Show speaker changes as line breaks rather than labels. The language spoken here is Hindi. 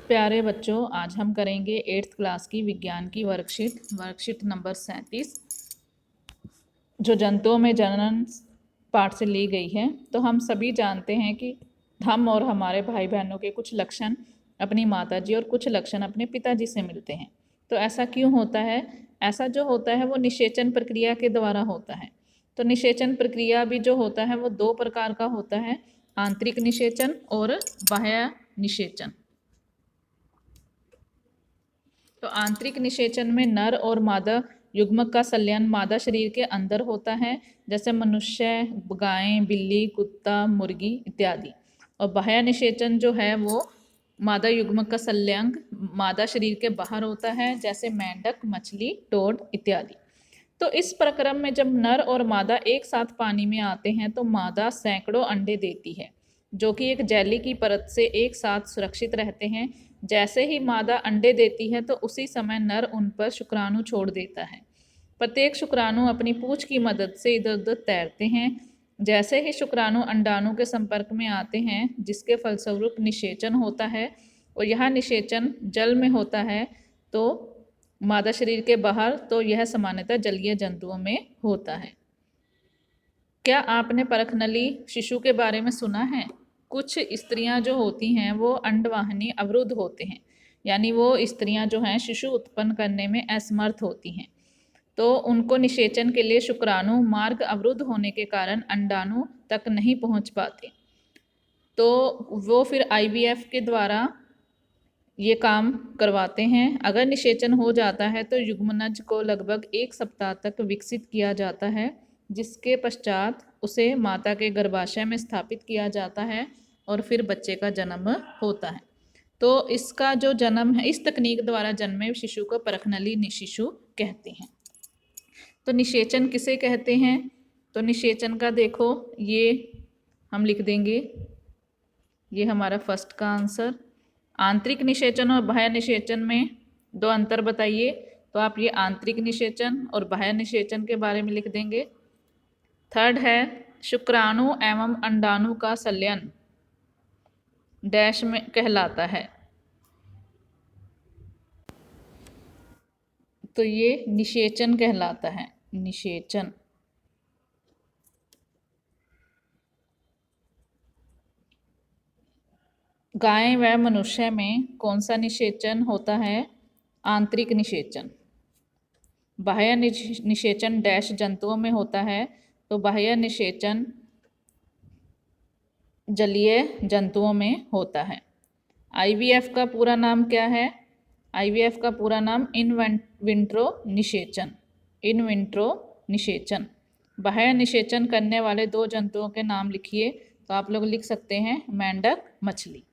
प्यारे बच्चों, आज हम करेंगे 8th क्लास की विज्ञान की वर्कशीट नंबर 37 जो जंतुओं में जनन पाठ से ली गई है। तो हम सभी जानते हैं कि हम और हमारे भाई बहनों के कुछ लक्षण अपनी माताजी और कुछ लक्षण अपने पिताजी से मिलते हैं। तो ऐसा क्यों होता है? ऐसा जो होता है वो निषेचन प्रक्रिया के द्वारा होता है। तो निषेचन प्रक्रिया भी जो होता है वो दो प्रकार का होता है, आंतरिक निषेचन और बाह्य निषेचन। तो आंतरिक निषेचन में नर और मादा युग्मक का संलयन मादा शरीर के अंदर होता है, जैसे मनुष्य, गाय, बिल्ली, कुत्ता, मुर्गी इत्यादि। और बाह्य निषेचन जो है वो मादा युग्मक का संलयन मादा शरीर के बाहर होता है, जैसे मेंढक, मछली, टोड इत्यादि। तो इस प्रक्रम में जब नर और मादा एक साथ पानी में आते हैं तो मादा सैकड़ों अंडे देती है, जो कि एक जेली की परत से एक साथ सुरक्षित रहते हैं। जैसे ही मादा अंडे देती है तो उसी समय नर उन पर शुक्राणु छोड़ देता है। प्रत्येक शुक्राणु अपनी पूंछ की मदद से इधर उधर तैरते हैं। जैसे ही शुक्राणु अंडाणु के संपर्क में आते हैं, जिसके फलस्वरूप निषेचन होता है, और यह निषेचन जल में होता है तो मादा शरीर के बाहर, तो यह सामान्यतः जलीय जंतुओं में होता है। क्या आपने परखनली शिशु के बारे में सुना है? कुछ स्त्रियां जो होती हैं वो अंडवाहिनी अवरुद्ध होते हैं, यानी वो स्त्रियां जो हैं शिशु उत्पन्न करने में असमर्थ होती हैं। तो उनको निषेचन के लिए शुक्राणु मार्ग अवरुद्ध होने के कारण अंडाणु तक नहीं पहुंच पाते। तो वो फिर IVF के द्वारा ये काम करवाते हैं। अगर निषेचन हो जाता है तो युग्मनज को लगभग 1 सप्ताह तक विकसित किया जाता है, जिसके पश्चात उसे माता के गर्भाशय में स्थापित किया जाता है और फिर बच्चे का जन्म होता है। तो इसका जो जन्म है, इस तकनीक द्वारा जन्मे शिशु को परखनली शिशु कहते हैं। तो निषेचन किसे कहते हैं? तो निषेचन का देखो, ये हम लिख देंगे, ये हमारा फर्स्ट का आंसर। आंतरिक निषेचन और बाह्य निषेचन में दो अंतर बताइए। तो आप ये आंतरिक निषेचन और बाह्य निषेचन के बारे में लिख देंगे। थर्ड है शुक्राणु एवं अंडाणु का संलयन डैश में कहलाता है। तो ये निषेचन कहलाता है, निषेचन। गाय व मनुष्य में कौन सा निषेचन होता है? आंतरिक निषेचन। बाह्य निषेचन डैश जंतुओं में होता है। तो बाह्य निषेचन जलीय जंतुओं में होता है। IVF का पूरा नाम क्या है? IVF का पूरा नाम इन विट्रो निषेचन, इन विट्रो निषेचन। बाह्य निषेचन करने वाले दो जंतुओं के नाम लिखिए। तो आप लोग लिख सकते हैं मेंढक, मछली।